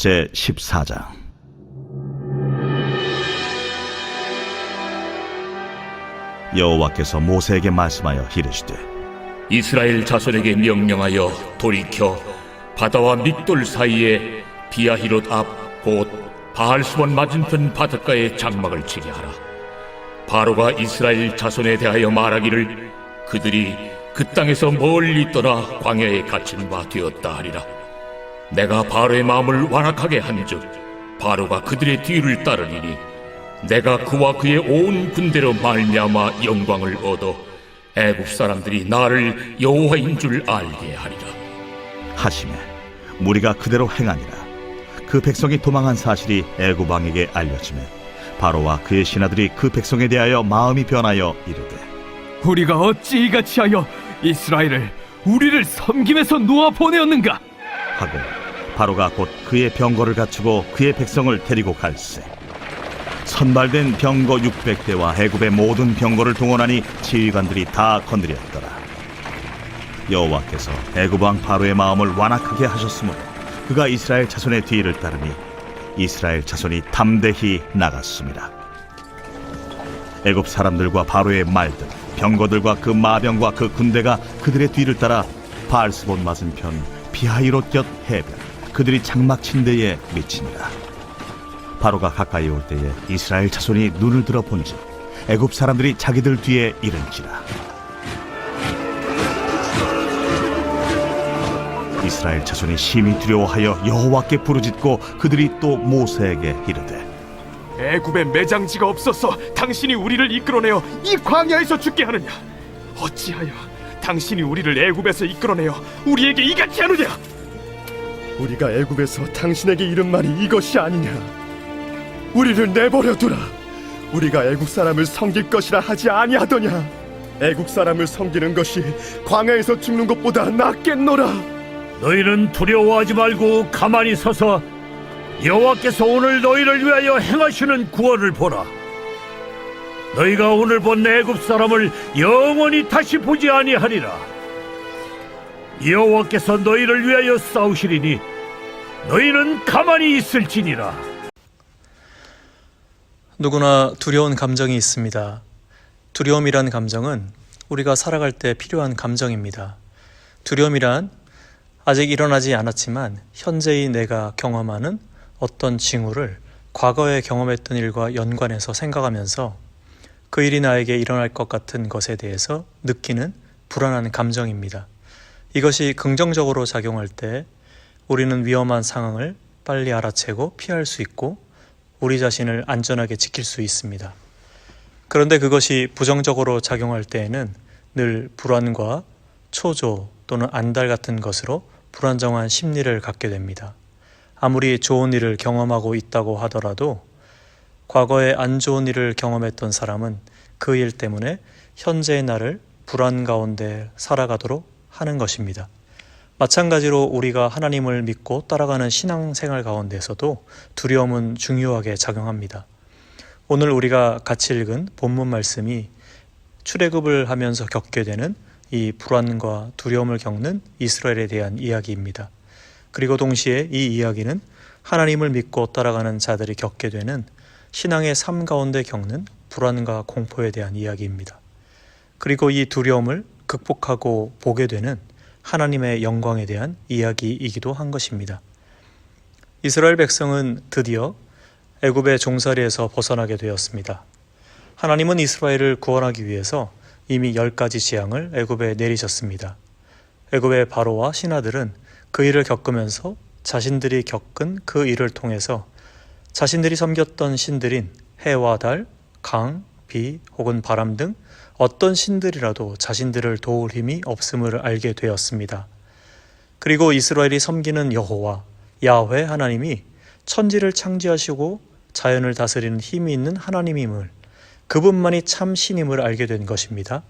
제14장. 여호와께서 모세에게 말씀하여 이르시되, 이스라엘 자손에게 명령하여 돌이켜 바다와 믹돌 사이에 비아히롯 앞 곧 바알스몬 맞은편 바닷가에 장막을 치게 하라. 바로가 이스라엘 자손에 대하여 말하기를 그들이 그 땅에서 멀리 떠나 광야에 갇힌 바 되었다 하리라. 내가 바로의 마음을 완악하게 한즉 바로가 그들의 뒤를 따르리니 내가 그와 그의 온 군대로 말미암아 영광을 얻어 애굽 사람들이 나를 여호와인 줄 알게 하리라 하시매 무리가 그대로 행하니라. 그 백성이 도망한 사실이 애굽 왕에게 알려지매 바로와 그의 신하들이 그 백성에 대하여 마음이 변하여 이르되, 우리가 어찌 이같이 하여 이스라엘을 우리를 섬김에서 놓아 보내었는가 하고 바로가 곧 그의 병거를 갖추고 그의 백성을 데리고 갈새 선발된 병거 600대와 애굽의 모든 병거를 동원하니 지휘관들이 다 건드렸더라. 여호와께서 애굽 왕 바로의 마음을 완악하게 하셨으므로 그가 이스라엘 자손의 뒤를 따르니 이스라엘 자손이 담대히 나갔습니다. 애굽 사람들과 바로의 말들, 병거들과 그 마병과 그 군대가 그들의 뒤를 따라 바알스본 맞은편 비하히롯 곁 해변 그들이 장막 친 데에 미치니라. 바로가 가까이 올 때에 이스라엘 자손이 눈을 들어 본즉 애굽 사람들이 자기들 뒤에 이른지라. 이스라엘 자손이 심히 두려워하여 여호와께 부르짖고 그들이 또 모세에게 이르되, 애굽에 매장지가 없어서 당신이 우리를 이끌어내어 이 광야에서 죽게 하느냐? 어찌하여 당신이 우리를 애굽에서 이끌어내어 우리에게 이같이 하느냐? 우리가 애굽에서 당신에게 이른 말이 이것이 아니냐? 우리를 내버려 두라. 우리가 애굽 사람을 섬길 것이라 하지 아니하더냐? 애굽 사람을 섬기는 것이 광야에서 죽는 것보다 낫겠노라. 너희는 두려워하지 말고 가만히 서서 여호와께서 오늘 너희를 위하여 행하시는 구원을 보라. 너희가 오늘 본 애굽 사람을 영원히 다시 보지 아니하리라. 여호와께서 너희를 위하여 싸우시리니 너희는 가만히 있을지니라. 누구나 두려운 감정이 있습니다. 두려움이란 감정은 우리가 살아갈 때 필요한 감정입니다. 두려움이란 아직 일어나지 않았지만 현재의 내가 경험하는 어떤 징후를 과거에 경험했던 일과 연관해서 생각하면서 그 일이 나에게 일어날 것 같은 것에 대해서 느끼는 불안한 감정입니다. 이것이 긍정적으로 작용할 때 우리는 위험한 상황을 빨리 알아채고 피할 수 있고 우리 자신을 안전하게 지킬 수 있습니다. 그런데 그것이 부정적으로 작용할 때에는 늘 불안과 초조 또는 안달 같은 것으로 불안정한 심리를 갖게 됩니다. 아무리 좋은 일을 경험하고 있다고 하더라도 과거에 안 좋은 일을 경험했던 사람은 그 일 때문에 현재의 나를 불안 가운데 살아가도록 하는 것입니다. 마찬가지로 우리가 하나님을 믿고 따라가는 신앙생활 가운데서도 두려움은 중요하게 작용합니다. 오늘 우리가 같이 읽은 본문 말씀이 출애굽을 하면서 겪게 되는 이 불안과 두려움을 겪는 이스라엘에 대한 이야기입니다. 그리고 동시에 이 이야기는 하나님을 믿고 따라가는 자들이 겪게 되는 신앙의 삶 가운데 겪는 불안과 공포에 대한 이야기입니다. 그리고 이 두려움을 극복하고 보게 되는 하나님의 영광에 대한 이야기이기도 한 것입니다. 이스라엘 백성은 드디어 애굽의 종살이에서 벗어나게 되었습니다. 하나님은 이스라엘을 구원하기 위해서 이미 10가지 재앙을 애굽에 내리셨습니다. 애굽의 바로와 신하들은 그 일을 겪으면서 자신들이 겪은 그 일을 통해서 자신들이 섬겼던 신들인 해와 달, 강, 비 혹은 바람 등 어떤 신들이라도 자신들을 도울 힘이 없음을 알게 되었습니다. 그리고 이스라엘이 섬기는 여호와, 야훼 하나님이 천지를 창조하시고 자연을 다스리는 힘이 있는 하나님임을, 그분만이 참 신임을 알게 된 것입니다.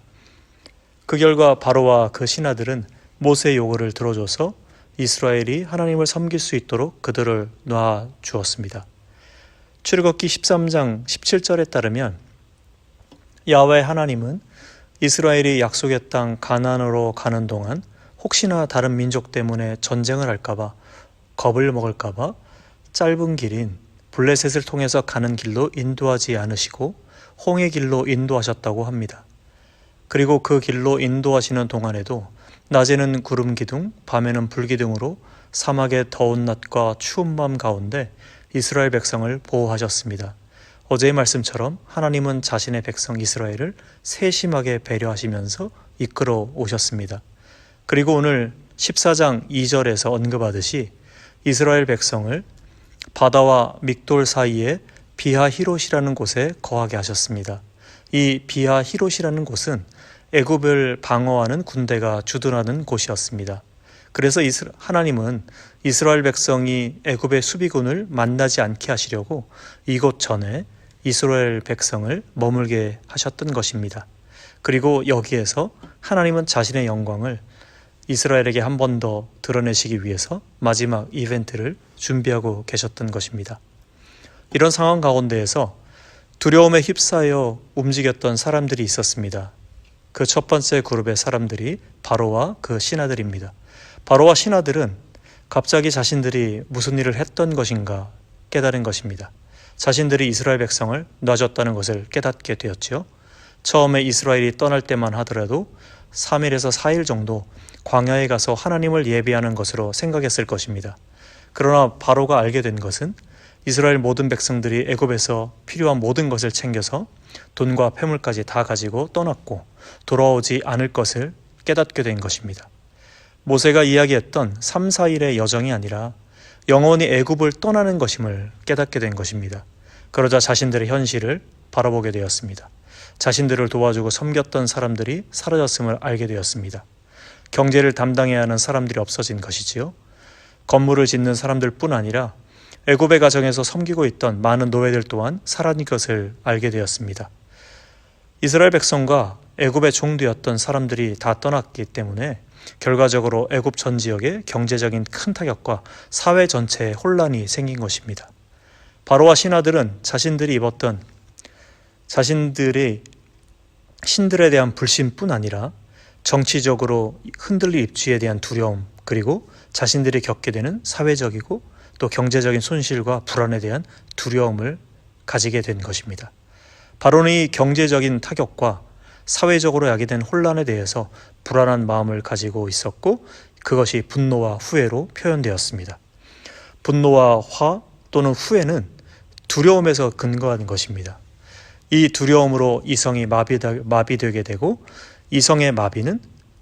그 결과 바로와 그 신하들은 모세의 요구를 들어줘서 이스라엘이 하나님을 섬길 수 있도록 그들을 놔주었습니다. 출애굽기 13장 17절에 따르면 야훼 하나님은 이스라엘이 약속의 땅 가나안으로 가는 동안 혹시나 다른 민족 때문에 전쟁을 할까봐, 겁을 먹을까봐 짧은 길인 블레셋을 통해서 가는 길로 인도하지 않으시고 홍해 길로 인도하셨다고 합니다. 그리고 그 길로 인도하시는 동안에도 낮에는 구름 기둥, 밤에는 불 기둥으로 사막의 더운 낮과 추운 밤 가운데 이스라엘 백성을 보호하셨습니다. 어제의 말씀처럼 하나님은 자신의 백성 이스라엘을 세심하게 배려하시면서 이끌어 오셨습니다. 그리고 오늘 14장 2절에서 언급하듯이 이스라엘 백성을 바다와 믹돌 사이에 비하히롯이라는 곳에 거하게 하셨습니다. 이 비하히롯이라는 곳은 애굽을 방어하는 군대가 주둔하는 곳이었습니다. 그래서 하나님은 이스라엘 백성이 애굽의 수비군을 만나지 않게 하시려고 이곳 전에 이스라엘 백성을 머물게 하셨던 것입니다. 그리고 여기에서 하나님은 자신의 영광을 이스라엘에게 한 번 더 드러내시기 위해서 마지막 이벤트를 준비하고 계셨던 것입니다. 이런 상황 가운데에서 두려움에 휩싸여 움직였던 사람들이 있었습니다. 그 첫 번째 그룹의 사람들이 바로와 그 신하들입니다. 바로와 신하들은 갑자기 자신들이 무슨 일을 했던 것인가 깨달은 것입니다. 자신들이 이스라엘 백성을 놔줬다는 것을 깨닫게 되었죠. 처음에 이스라엘이 떠날 때만 하더라도 3일에서 4일 정도 광야에 가서 하나님을 예배하는 것으로 생각했을 것입니다. 그러나 바로가 알게 된 것은 이스라엘 모든 백성들이 애굽에서 필요한 모든 것을 챙겨서 돈과 폐물까지 다 가지고 떠났고 돌아오지 않을 것을 깨닫게 된 것입니다. 모세가 이야기했던 3, 4일의 여정이 아니라 영원히 애굽을 떠나는 것임을 깨닫게 된 것입니다. 그러자 자신들의 현실을 바라보게 되었습니다. 자신들을 도와주고 섬겼던 사람들이 사라졌음을 알게 되었습니다. 경제를 담당해야 하는 사람들이 없어진 것이지요. 건물을 짓는 사람들뿐 아니라 애굽의 가정에서 섬기고 있던 많은 노예들 또한 사라진 것을 알게 되었습니다. 이스라엘 백성과 애굽의 종되었던 사람들이 다 떠났기 때문에 결과적으로 애굽 전 지역에 경제적인 큰 타격과 사회 전체에 혼란이 생긴 것입니다. 바로와 신하들은 자신들이 입었던 자신들의 신들에 대한 불신뿐 아니라 정치적으로 흔들릴 입지에 대한 두려움, 그리고 자신들이 겪게 되는 사회적이고 또 경제적인 손실과 불안에 대한 두려움을 가지게 된 것입니다. 바로는 이 경제적인 타격과 사회적으로 야기된 혼란에 대해서 불안한 마음을 가지고 있었고 그것이 분노와 후회로 표현되었습니다. 분노와 화 또는 후회는 두려움에서 근거하는 것입니다. 이 두려움으로 이성이 마비되게 되고 이성의 마비는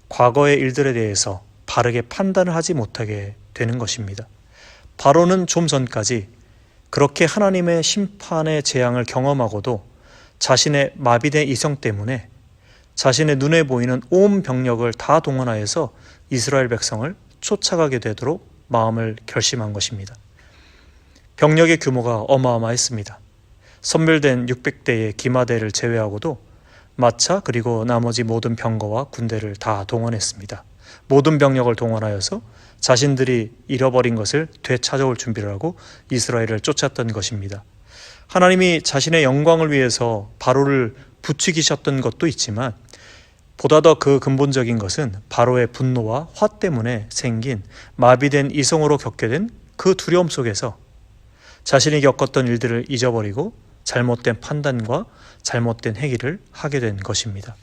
과거의 일들에 대해서 바르게 판단을 하지 못하게 되는 것입니다. 바로는 좀 전까지 그렇게 하나님의 심판의 재앙을 경험하고도 자신의 마비된 이성 때문에 자신의 눈에 보이는 온 병력을 다 동원하여서 이스라엘 백성을 쫓아가게 되도록 마음을 결심한 것입니다. 병력의 규모가 어마어마했습니다. 선멸된 600대의 기마대를 제외하고도 마차 그리고 나머지 모든 병거와 군대를 다 동원했습니다. 모든 병력을 동원하여서 자신들이 잃어버린 것을 되찾아올 준비를 하고 이스라엘을 쫓았던 것입니다. 하나님이 자신의 영광을 위해서 바로를 부추기셨던 것도 있지만 보다 더 그 근본적인 것은 바로의 분노와 화 때문에 생긴 마비된 이성으로 겪게 된 그 두려움 속에서 자신이 겪었던 일들을 잊어버리고 잘못된 판단과 잘못된 행위를 하게 된 것입니다.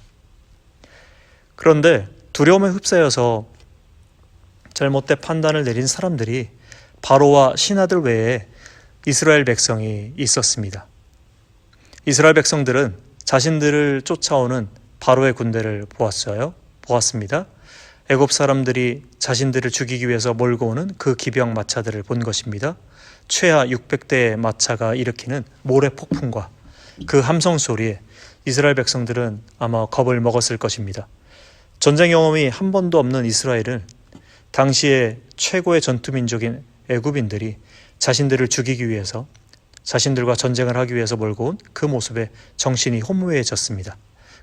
그런데 두려움에 휩싸여서 잘못된 판단을 내린 사람들이 바로와 신하들 외에 이스라엘 백성이 있었습니다. 이스라엘 백성들은 자신들을 쫓아오는 바로의 군대를 보았습니다. 애굽 사람들이 자신들을 죽이기 위해서 몰고 오는 그 기병 마차들을 본 것입니다. 최하 600대의 마차가 일으키는 모래 폭풍과 그 함성 소리에 이스라엘 백성들은 아마 겁을 먹었을 것입니다. 전쟁 경험이 한 번도 없는 이스라엘은 당시에 최고의 전투민족인 애굽인들이 자신들을 죽이기 위해서 자신들과 전쟁을 하기 위해서 몰고 온 그 모습에 정신이 혼미해졌습니다.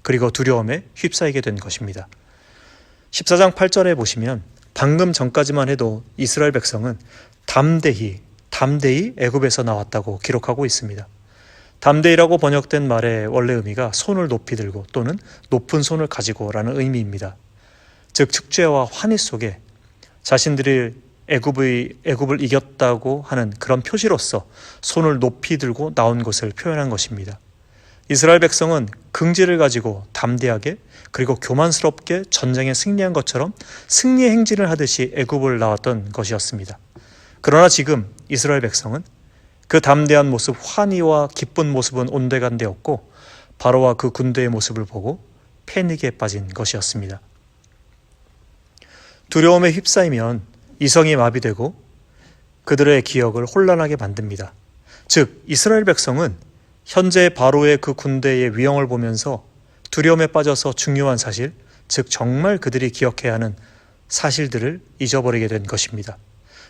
그리고 두려움에 휩싸이게 된 것입니다. 14장 8절에 보시면 방금 전까지만 해도 이스라엘 백성은 담대히 애굽에서 나왔다고 기록하고 있습니다. 담대히라고 번역된 말의 원래 의미가 손을 높이 들고 또는 높은 손을 가지고라는 의미입니다. 즉 축제와 환희 속에 자신들이 애굽을 이겼다고 하는 그런 표시로서 손을 높이 들고 나온 것을 표현한 것입니다. 이스라엘 백성은 긍지를 가지고 담대하게 그리고 교만스럽게 전쟁에 승리한 것처럼 승리의 행진을 하듯이 애굽을 나왔던 것이었습니다. 그러나 지금 이스라엘 백성은 그 담대한 모습, 환희와 기쁜 모습은 온데간데없고 바로와 그 군대의 모습을 보고 패닉에 빠진 것이었습니다. 두려움에 휩싸이면 이성이 마비되고 그들의 기억을 혼란하게 만듭니다. 즉 이스라엘 백성은 현재 바로의 그 군대의 위형을 보면서 두려움에 빠져서 중요한 사실, 즉 정말 그들이 기억해야 하는 사실들을 잊어버리게 된 것입니다.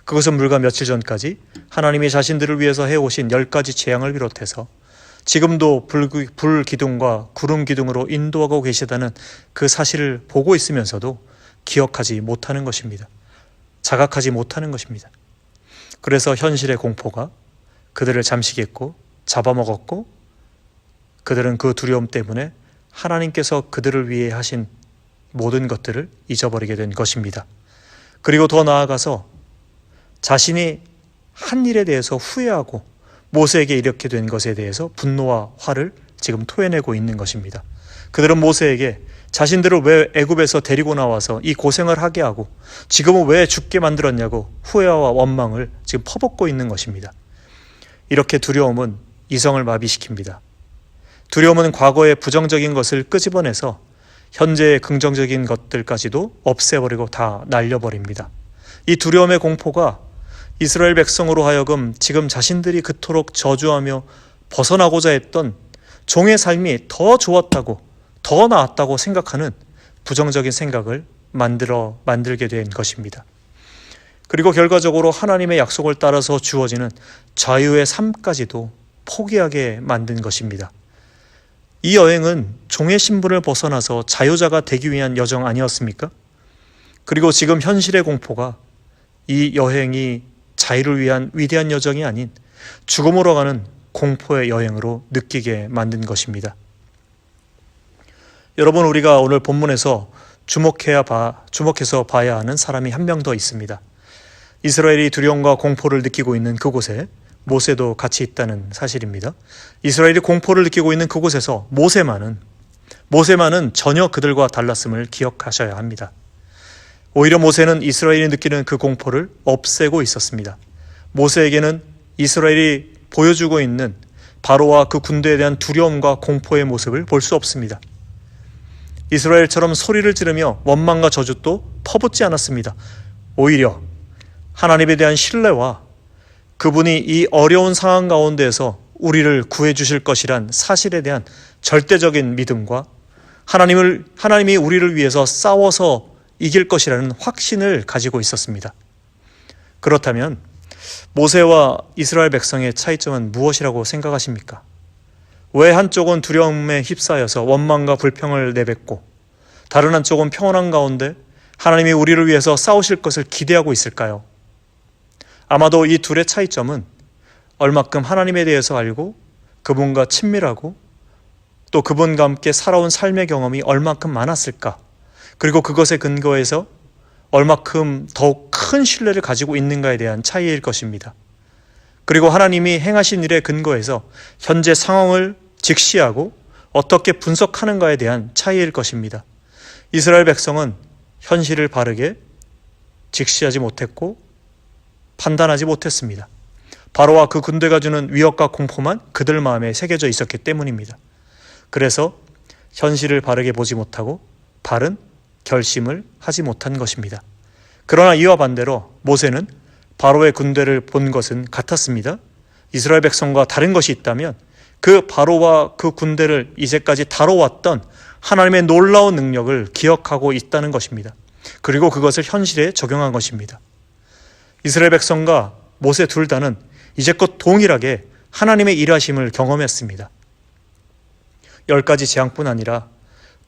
그것은 불과 며칠 전까지 하나님이 자신들을 위해서 해오신 10가지 재앙을 비롯해서 지금도 불기둥과 구름기둥으로 인도하고 계시다는 그 사실을 보고 있으면서도 기억하지 못하는 것입니다. 자각하지 못하는 것입니다. 그래서 현실의 공포가 그들을 잠식했고 잡아먹었고 그들은 그 두려움 때문에 하나님께서 그들을 위해 하신 모든 것들을 잊어버리게 된 것입니다. 그리고 더 나아가서 자신이 한 일에 대해서 후회하고 모세에게 이렇게 된 것에 대해서 분노와 화를 지금 토해내고 있는 것입니다. 그들은 모세에게 자신들을 왜 애굽에서 데리고 나와서 이 고생을 하게 하고 지금은 왜 죽게 만들었냐고 후회와 원망을 지금 퍼붓고 있는 것입니다. 이렇게 두려움은 이성을 마비시킵니다. 두려움은 과거의 부정적인 것을 끄집어내서 현재의 긍정적인 것들까지도 없애버리고 다 날려버립니다. 이 두려움의 공포가 이스라엘 백성으로 하여금 지금 자신들이 그토록 저주하며 벗어나고자 했던 종의 삶이 더 좋았다고, 더 나았다고 생각하는 부정적인 생각을 만들게 된 것입니다. 그리고 결과적으로 하나님의 약속을 따라서 주어지는 자유의 삶까지도 포기하게 만든 것입니다. 이 여행은 종의 신분을 벗어나서 자유자가 되기 위한 여정 아니었습니까? 그리고 지금 현실의 공포가 이 여행이 자유를 위한 위대한 여정이 아닌 죽음으로 가는 공포의 여행으로 느끼게 만든 것입니다. 여러분, 우리가 오늘 본문에서 주목해서 봐야 하는 사람이 한 명 더 있습니다. 이스라엘이 두려움과 공포를 느끼고 있는 그곳에 모세도 같이 있다는 사실입니다. 이스라엘이 공포를 느끼고 있는 그곳에서 모세만은 전혀 그들과 달랐음을 기억하셔야 합니다. 오히려 모세는 이스라엘이 느끼는 그 공포를 없애고 있었습니다. 모세에게는 이스라엘이 보여주고 있는 바로와 그 군대에 대한 두려움과 공포의 모습을 볼 수 없습니다. 이스라엘처럼 소리를 지르며 원망과 저주도 퍼붓지 않았습니다. 오히려 하나님에 대한 신뢰와 그분이 이 어려운 상황 가운데에서 우리를 구해 주실 것이란 사실에 대한 절대적인 믿음과 하나님이 우리를 위해서 싸워서 이길 것이라는 확신을 가지고 있었습니다. 그렇다면 모세와 이스라엘 백성의 차이점은 무엇이라고 생각하십니까? 왜 한쪽은 두려움에 휩싸여서 원망과 불평을 내뱉고 다른 한쪽은 평온한 가운데 하나님이 우리를 위해서 싸우실 것을 기대하고 있을까요? 아마도 이 둘의 차이점은 얼마큼 하나님에 대해서 알고 그분과 친밀하고 또 그분과 함께 살아온 삶의 경험이 얼마큼 많았을까, 그리고 그것에 근거해서 얼마큼 더욱 큰 신뢰를 가지고 있는가에 대한 차이일 것입니다. 그리고 하나님이 행하신 일에 근거해서 현재 상황을 직시하고 어떻게 분석하는가에 대한 차이일 것입니다. 이스라엘 백성은 현실을 바르게 직시하지 못했고 판단하지 못했습니다. 바로와 그 군대가 주는 위협과 공포만 그들 마음에 새겨져 있었기 때문입니다. 그래서 현실을 바르게 보지 못하고 바른 결심을 하지 못한 것입니다. 그러나 이와 반대로 모세는 바로의 군대를 본 것은 같았습니다. 이스라엘 백성과 다른 것이 있다면 그 바로와 그 군대를 이제까지 다뤄왔던 하나님의 놀라운 능력을 기억하고 있다는 것입니다. 그리고 그것을 현실에 적용한 것입니다. 이스라엘 백성과 모세 둘 다는 이제껏 동일하게 하나님의 일하심을 경험했습니다. 10가지 재앙뿐 아니라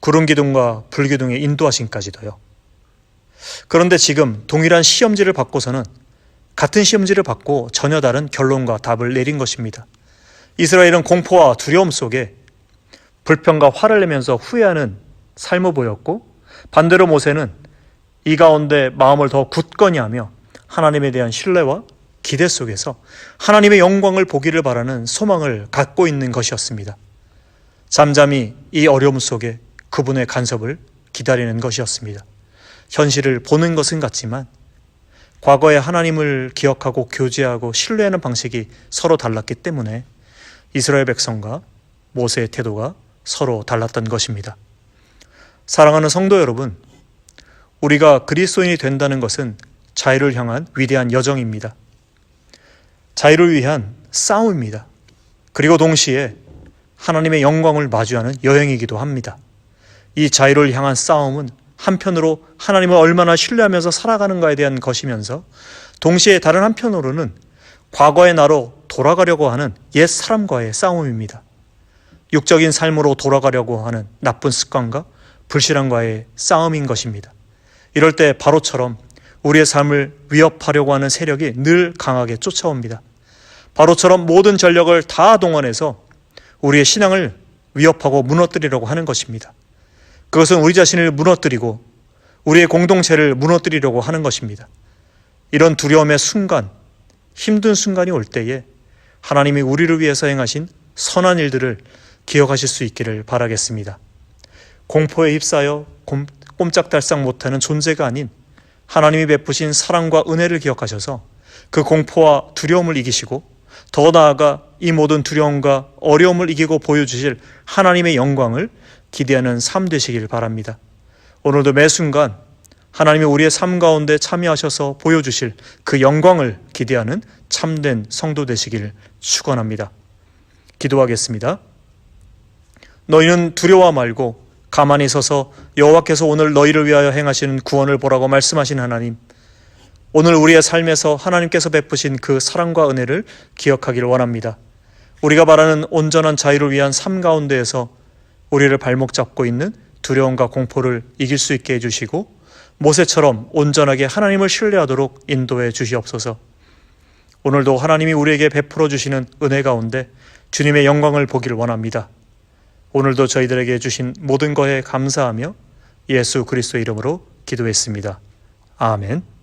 구름기둥과 불기둥의 인도하심까지도요. 그런데 지금 동일한 시험지를 받고서는 같은 시험지를 받고 전혀 다른 결론과 답을 내린 것입니다. 이스라엘은 공포와 두려움 속에 불평과 화를 내면서 후회하는 삶을 보였고, 반대로 모세는 이 가운데 마음을 더 굳건히 하며 하나님에 대한 신뢰와 기대 속에서 하나님의 영광을 보기를 바라는 소망을 갖고 있는 것이었습니다. 잠잠히 이 어려움 속에 그분의 간섭을 기다리는 것이었습니다. 현실을 보는 것은 같지만 과거에 하나님을 기억하고 교제하고 신뢰하는 방식이 서로 달랐기 때문에 이스라엘 백성과 모세의 태도가 서로 달랐던 것입니다. 사랑하는 성도 여러분, 우리가 그리스도인이 된다는 것은 자유를 향한 위대한 여정입니다. 자유를 위한 싸움입니다. 그리고 동시에 하나님의 영광을 마주하는 여행이기도 합니다. 이 자유를 향한 싸움은 한편으로 하나님을 얼마나 신뢰하면서 살아가는가에 대한 것이면서 동시에 다른 한편으로는 과거의 나로 돌아가려고 하는 옛 사람과의 싸움입니다. 육적인 삶으로 돌아가려고 하는 나쁜 습관과 불신앙과의 싸움인 것입니다. 이럴 때 바로처럼 우리의 삶을 위협하려고 하는 세력이 늘 강하게 쫓아옵니다. 바로처럼 모든 전력을 다 동원해서 우리의 신앙을 위협하고 무너뜨리려고 하는 것입니다. 그것은 우리 자신을 무너뜨리고 우리의 공동체를 무너뜨리려고 하는 것입니다. 이런 두려움의 순간, 힘든 순간이 올 때에 하나님이 우리를 위해서 행하신 선한 일들을 기억하실 수 있기를 바라겠습니다. 공포에 휩싸여 꼼짝달싹 못하는 존재가 아닌 하나님이 베푸신 사랑과 은혜를 기억하셔서 그 공포와 두려움을 이기시고 더 나아가 이 모든 두려움과 어려움을 이기고 보여주실 하나님의 영광을 기대하는 삶 되시길 바랍니다. 오늘도 매 순간 하나님이 우리의 삶 가운데 참여하셔서 보여주실 그 영광을 기대하는 참된 성도 되시길 축원합니다. 기도하겠습니다. 너희는 두려워 말고 가만히 서서 여호와께서 오늘 너희를 위하여 행하시는 구원을 보라고 말씀하신 하나님, 오늘 우리의 삶에서 하나님께서 베푸신 그 사랑과 은혜를 기억하기를 원합니다. 우리가 바라는 온전한 자유를 위한 삶 가운데에서 우리를 발목 잡고 있는 두려움과 공포를 이길 수 있게 해주시고 모세처럼 온전하게 하나님을 신뢰하도록 인도해 주시옵소서. 오늘도 하나님이 우리에게 베풀어 주시는 은혜 가운데 주님의 영광을 보기를 원합니다. 오늘도 저희들에게 주신 모든 것에 감사하며 예수 그리스도의 이름으로 기도했습니다. 아멘.